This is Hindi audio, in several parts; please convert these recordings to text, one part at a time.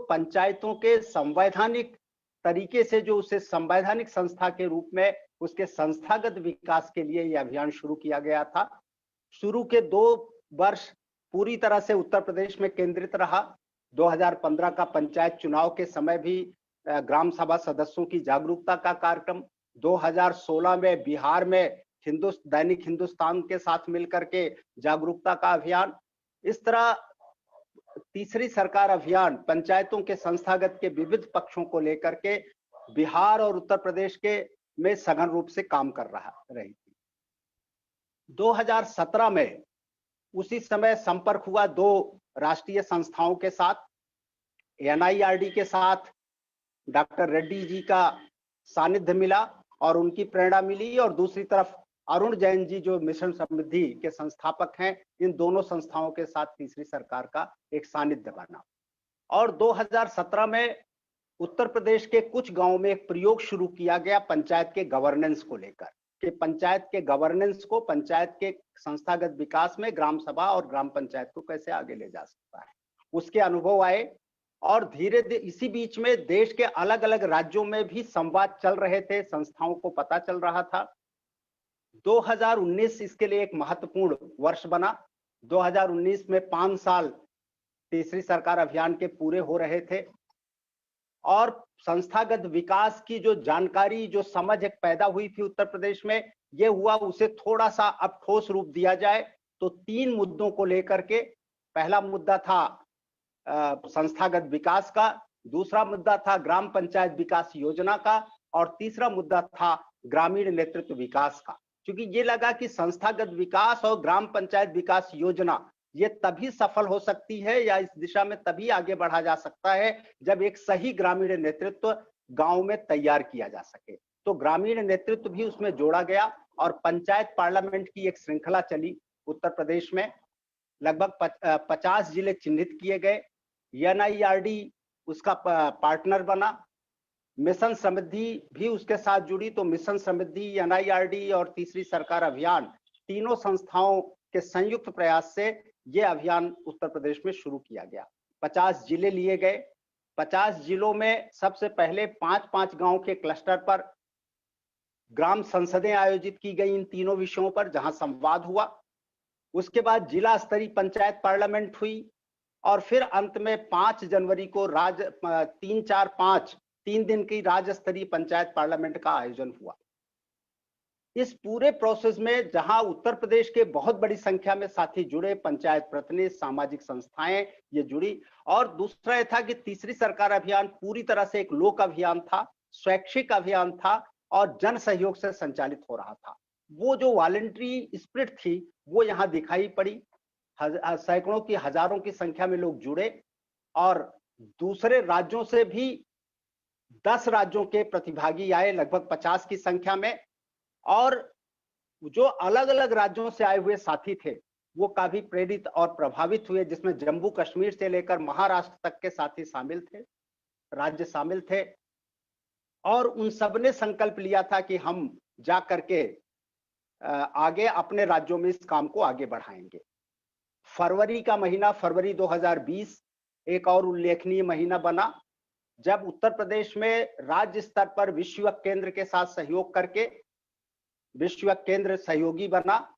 पंचायतों के संवैधानिक तरीके से जो उसे संवैधानिक संस्था के रूप में उसके संस्थागत विकास के लिए यह अभियान शुरू किया गया था। शुरू के 2 वर्ष पूरी तरह से उत्तर प्रदेश में केंद्रित रहा। 2015 का पंचायत चुनाव के समय भी ग्राम सभा सदस्यों की जागरूकता का कार्यक्रम, 2016 में बिहार में दैनिक हिंदुस्तान के साथ मिलकर के जागरूकता का अभियान। इस तरह तीसरी सरकार अभियान पंचायतों के संस्थागत के विविध पक्षों को लेकर के बिहार और उत्तर प्रदेश के में सघन रूप से काम कर रही थी। 2017 में उसी समय संपर्क हुआ 2 राष्ट्रीय संस्थाओं के साथ, एनआईआरडी के साथ डॉक्टर रेड्डी जी का सानिध्य मिला और उनकी प्रेरणा मिली, और दूसरी तरफ अरुण जैन जी जो मिशन समृद्धि के संस्थापक हैं, इन दोनों संस्थाओं के साथ तीसरी सरकार का एक सानिध्य बना। और 2017 में उत्तर प्रदेश के कुछ गांवों में एक प्रयोग शुरू किया गया पंचायत के गवर्नेंस को लेकर, कि पंचायत के गवर्नेंस को, पंचायत के संस्थागत विकास में ग्राम सभा और ग्राम पंचायत को कैसे आगे ले जा सकता है। उसके अनुभव आए और धीरे धीरे इसी बीच में देश के अलग अलग राज्यों में भी संवाद चल रहे थे, संस्थाओं को पता चल रहा था। 2019 इसके लिए एक महत्वपूर्ण वर्ष बना। 2019 में 5 साल तीसरी सरकार अभियान के पूरे हो रहे थे और संस्थागत विकास की जो जानकारी, जो समझ एक पैदा हुई थी उत्तर प्रदेश में, ये हुआ उसे थोड़ा सा अब ठोस रूप दिया जाए। तो 3 मुद्दों को लेकर के, पहला मुद्दा था संस्थागत विकास का, दूसरा मुद्दा था ग्राम पंचायत विकास योजना का, और तीसरा मुद्दा था ग्रामीण नेतृत्व विकास का। क्योंकि ये लगा कि संस्थागत विकास और ग्राम पंचायत विकास योजना ये तभी सफल हो सकती है या इस दिशा में तभी आगे बढ़ा जा सकता है जब एक सही ग्रामीण नेतृत्व गांव में तैयार किया जा सके। तो ग्रामीण नेतृत्व भी उसमें जोड़ा गया और पंचायत पार्लियामेंट की एक श्रृंखला चली उत्तर प्रदेश में। लगभग 50 जिले चिन्हित किए गए। एनआईआरडी उसका पार्टनर बना, मिशन समृद्धि भी उसके साथ जुड़ी। तो मिशन समृद्धि, एनआईआरडी और तीसरी सरकार अभियान, तीनों संस्थाओं के संयुक्त प्रयास से यह अभियान उत्तर प्रदेश में शुरू किया गया। 50 जिले लिए गए। 50 जिलों में सबसे पहले 5-5 गांव के क्लस्टर पर ग्राम संसदें आयोजित की गई इन तीनों विषयों पर, जहां संवाद हुआ। उसके बाद जिला स्तरीय पंचायत पार्लियामेंट हुई और फिर अंत में 5 जनवरी को 3 दिन की राज्य स्तरीय पंचायत पार्लियामेंट का आयोजन हुआ। इस पूरे प्रोसेस में जहां उत्तर प्रदेश के बहुत बड़ी संख्या में साथी जुड़े, पंचायत प्रतिनिधि, सामाजिक संस्थाएं ये जुड़ी, और दूसरा यह था कि तीसरी सरकार अभियान पूरी तरह से एक लोक अभियान था, स्वैच्छिक अभियान था और जन सहयोग से संचालित हो रहा था। वो जो वॉलंटरी स्पिरिट थी वो यहाँ दिखाई पड़ी। सैकड़ों की, हजारों की संख्या में लोग जुड़े और दूसरे राज्यों से भी 10 राज्यों के प्रतिभागी आए, लगभग 50 की संख्या में। और जो अलग अलग राज्यों से आए हुए साथी थे वो काफी प्रेरित और प्रभावित हुए, जिसमें जम्मू कश्मीर से लेकर महाराष्ट्र तक के साथी शामिल थे, राज्य शामिल थे। और उन सब ने संकल्प लिया था कि हम जा करके आगे अपने राज्यों में इस काम को आगे बढ़ाएंगे। फरवरी का महीना, फरवरी 2020 एक और उल्लेखनीय महीना बना जब उत्तर प्रदेश में राज्य स्तर पर विश्व केंद्र के साथ सहयोग करके विश्व केंद्र सहयोगी बना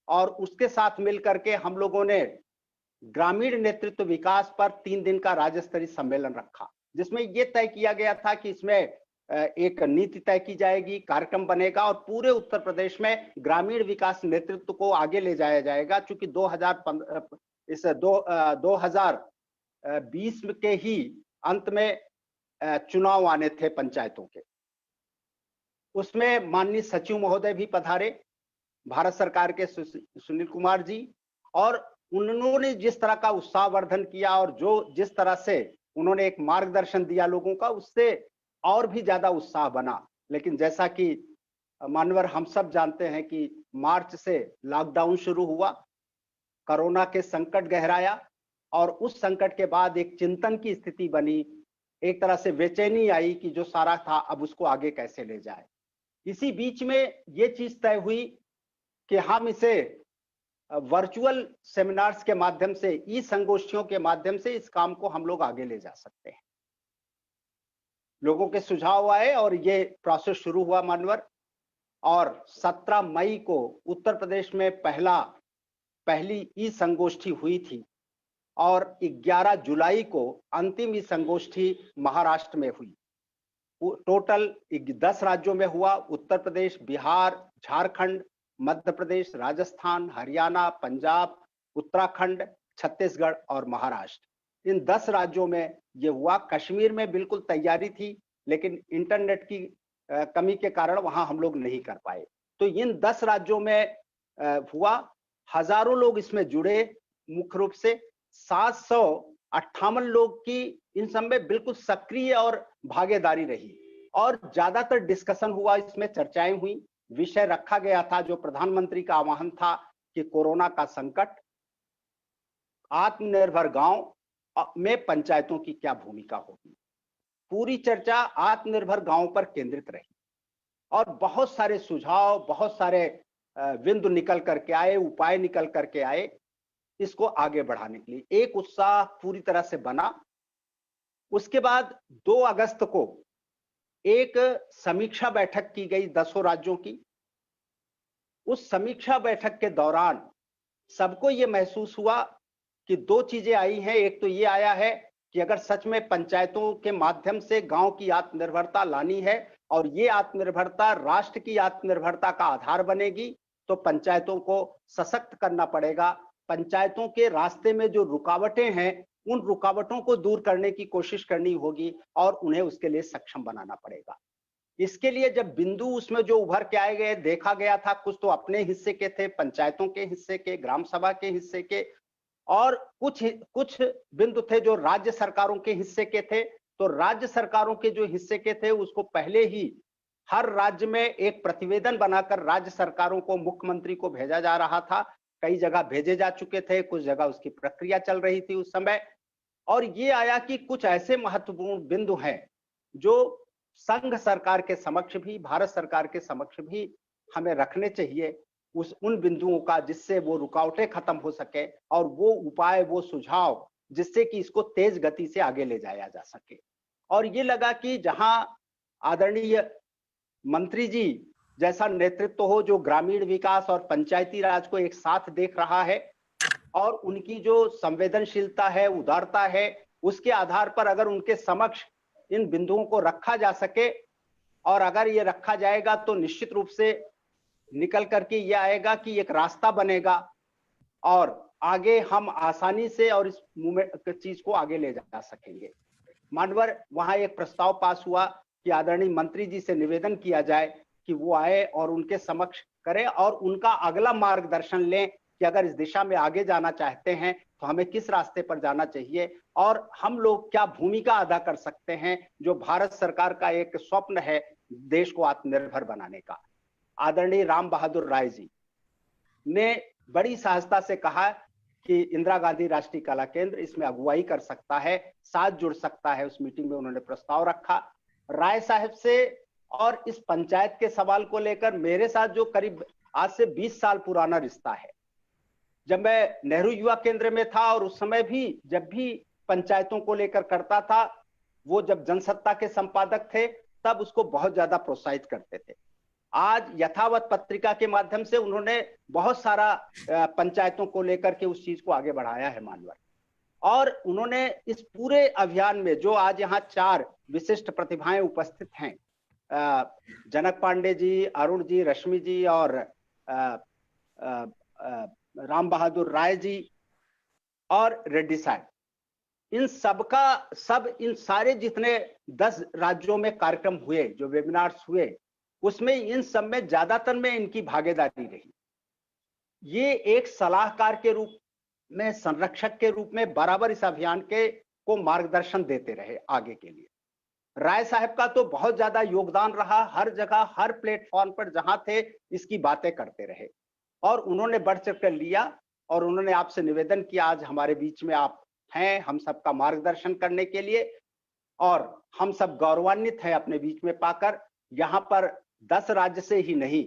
और उसके साथ मिलकर के हम लोगों ने ग्रामीण नेतृत्व विकास पर 3 दिन का राज्य स्तरीय सम्मेलन रखा, जिसमें यह तय किया गया था कि इसमें एक नीति तय की जाएगी, कार्यक्रम बनेगा और पूरे उत्तर प्रदेश में ग्रामीण विकास नेतृत्व को आगे ले जाया जाएगा। चूंकि 2020 के ही अंत में चुनाव आने थे पंचायतों के। उसमें माननीय सचिव महोदय भी पधारे, भारत सरकार के सुनील कुमार जी, और उन्होंने जिस तरह का उत्साहवर्धन किया और जिस तरह से उन्होंने एक मार्गदर्शन दिया लोगों का, उससे और भी ज्यादा उत्साह बना। लेकिन जैसा कि मानवर हम सब जानते हैं कि मार्च से लॉकडाउन शुरू हुआ, कोरोना के संकट गहराया और उस संकट के बाद एक चिंतन की स्थिति बनी, एक तरह से बेचैनी आई कि जो सारा था अब उसको आगे कैसे ले जाए। इसी बीच में ये चीज तय हुई कि हम इसे वर्चुअल सेमिनार्स के माध्यम से, ई संगोष्ठियों के माध्यम से इस काम को हम लोग आगे ले जा सकते हैं। लोगों के सुझाव आए और ये प्रोसेस शुरू हुआ मानवर। और 17 मई को उत्तर प्रदेश में पहली ई संगोष्ठी हुई थी और 11 जुलाई को अंतिम ई संगोष्ठी महाराष्ट्र में हुई। टोटल 10 राज्यों में हुआ, उत्तर प्रदेश, बिहार, झारखंड, मध्य प्रदेश, राजस्थान, हरियाणा, पंजाब, उत्तराखंड, छत्तीसगढ़ और महाराष्ट्र। इन 10 राज्यों में ये हुआ। कश्मीर में बिल्कुल तैयारी थी, लेकिन इंटरनेट की कमी के कारण वहां हम लोग नहीं कर पाए। तो इन 10 राज्यों में हुआ, हजारों लोग इसमें जुड़े। मुख्य रूप से 758 लोग की इन सब में बिल्कुल सक्रिय और भागीदारी रही और ज्यादातर डिस्कशन हुआ, इसमें चर्चाएं हुई। विषय रखा गया था, जो प्रधानमंत्री का आह्वान था कि कोरोना का संकट, आत्मनिर्भर गांव में पंचायतों की क्या भूमिका होगी। पूरी चर्चा आत्मनिर्भर गांव पर केंद्रित रही और बहुत सारे सुझाव, बहुत सारे बिंदु निकल करके आए, उपाय निकल करके आए इसको आगे बढ़ाने के लिए। एक उत्साह पूरी तरह से बना। उसके बाद 2 अगस्त को एक समीक्षा बैठक की गई 10 राज्यों की। उस समीक्षा बैठक के दौरान सबको ये महसूस हुआ कि 2 चीजें आई हैं। एक तो ये आया है कि अगर सच में पंचायतों के माध्यम से गांव की आत्मनिर्भरता लानी है और ये आत्मनिर्भरता राष्ट्र की आत्मनिर्भरता का आधार बनेगी, तो पंचायतों को सशक्त करना पड़ेगा। पंचायतों के रास्ते में जो रुकावटें हैं, उन रुकावटों को दूर करने की कोशिश करनी होगी और उन्हें उसके लिए सक्षम बनाना पड़ेगा। इसके लिए जब बिंदु उसमें जो उभर के आए गए, देखा गया था, कुछ तो अपने हिस्से के थे, पंचायतों के हिस्से के, ग्राम सभा के हिस्से के, और कुछ बिंदु थे जो राज्य सरकारों के हिस्से के थे। तो राज्य सरकारों के जो हिस्से के थे उसको पहले ही हर राज्य में एक प्रतिवेदन बनाकर राज्य सरकारों को, मुख्यमंत्री को भेजा जा रहा था। कई जगह भेजे जा चुके थे, कुछ जगह उसकी प्रक्रिया चल रही थी उस समय। और ये आया कि कुछ ऐसे महत्वपूर्ण बिंदु हैं जो संघ सरकार के समक्ष भी, भारत सरकार के समक्ष भी हमें रखने चाहिए, उन बिंदुओं का, जिससे वो रुकावटें खत्म हो सके और वो उपाय, वो सुझाव, जिससे कि इसको तेज गति से आगे ले जाया जा सके। और ये लगा कि जहां आदरणीय मंत्री जी जैसा नेतृत्व हो, जो ग्रामीण विकास और पंचायती राज को एक साथ देख रहा है और उनकी जो संवेदनशीलता है, उदारता है, उसके आधार पर अगर उनके समक्ष इन बिंदुओं को रखा जा सके और अगर ये रखा जाएगा तो निश्चित रूप से निकल करके ये आएगा कि एक रास्ता बनेगा और आगे हम आसानी से और इस मूवमेंट चीज को आगे ले जा सकेंगे। मानवर वहां एक प्रस्ताव पास हुआ कि आदरणीय मंत्री जी से निवेदन किया जाए कि वो आए और उनके समक्ष करें और उनका अगला मार्गदर्शन लें कि अगर इस दिशा में आगे जाना चाहते हैं तो हमें किस रास्ते पर जाना चाहिए और हम लोग क्या भूमिका अदा कर सकते हैं, जो भारत सरकार का एक स्वप्न है देश को आत्मनिर्भर बनाने का। आदरणीय राम बहादुर राय जी ने बड़ी सहजता से कहा कि इंदिरा गांधी राष्ट्रीय कला केंद्र इसमें अगुवाई कर सकता है, साथ जुड़ सकता है। उस मीटिंग में उन्होंने प्रस्ताव रखा राय साहब से। और इस पंचायत के सवाल को लेकर मेरे साथ जो करीब आज से 20 साल पुराना रिश्ता है, जब मैं नेहरू युवा केंद्र में था और उस समय भी जब भी पंचायतों को लेकर करता था, वो जब जनसत्ता के संपादक थे तब उसको बहुत ज्यादा प्रोत्साहित करते थे। आज यथावत पत्रिका के माध्यम से उन्होंने बहुत सारा पंचायतों को लेकर के उस चीज को आगे बढ़ाया है मानवर। और उन्होंने इस पूरे अभियान में जो आज यहाँ 4 विशिष्ट प्रतिभाएं उपस्थित हैं, जनक पांडे जी, अरुण जी, रश्मि जी और राम बहादुर राय जी और रेड्डी साहब, इन सारे जितने 10 राज्यों में कार्यक्रम हुए, जो वेबिनार्स हुए, उसमें इन सब में ज्यादातर में इनकी भागीदारी रही। ये एक सलाहकार के रूप में, संरक्षक के रूप में बराबर इस अभियान के को मार्गदर्शन देते रहे आगे के लिए। राय साहब का तो बहुत ज्यादा योगदान रहा, हर जगह, हर प्लेटफॉर्म पर जहां थे इसकी बातें करते रहे और उन्होंने बढ़ चढ़ कर लिया और उन्होंने आपसे निवेदन किया, आज हमारे बीच में आप हैं हम सबका मार्गदर्शन करने के लिए और हम सब गौरवान्वित हैं अपने बीच में पाकर। यहाँ पर 10 राज्य से ही नहीं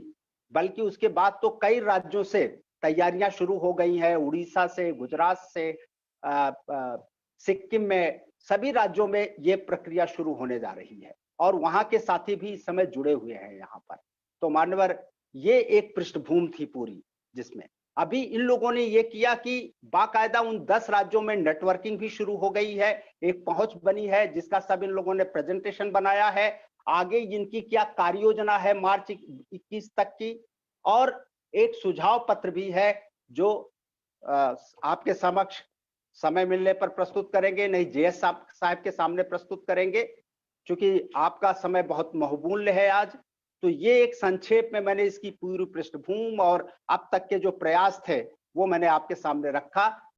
बल्कि उसके बाद तो कई राज्यों से तैयारियां शुरू हो गई हैं, उड़ीसा से, गुजरात से, सिक्किम में, सभी राज्यों में ये प्रक्रिया शुरू होने जा रही है। और वहां के साथी भी इस समय जुड़े हुए हैं यहाँ पर। तो मान्यवर, ये एक पृष्ठभूमि थी पूरी, जिसमें अभी इन लोगों ने ये किया कि बाकायदा उन 10 राज्यों में नेटवर्किंग भी शुरू हो गई है, एक पहुंच बनी है जिसका सब इन लोगों ने प्रेजेंटेशन बनाया है। आगे इनकी क्या कार्य योजना है मार्च 21 तक की, और एक सुझाव पत्र भी है जो आपके समक्ष समय मिलने पर प्रस्तुत करेंगे, नहीं जेएस साहब के सामने प्रस्तुत करेंगे, क्योंकि आपका समय बहुत बहुमूल्य है आज। तो ये एक संक्षेप में मैंने इसकी पूरी पृष्ठभूमि और अब तक के जो प्रयास थे वो मैंने आपके सामने रखा।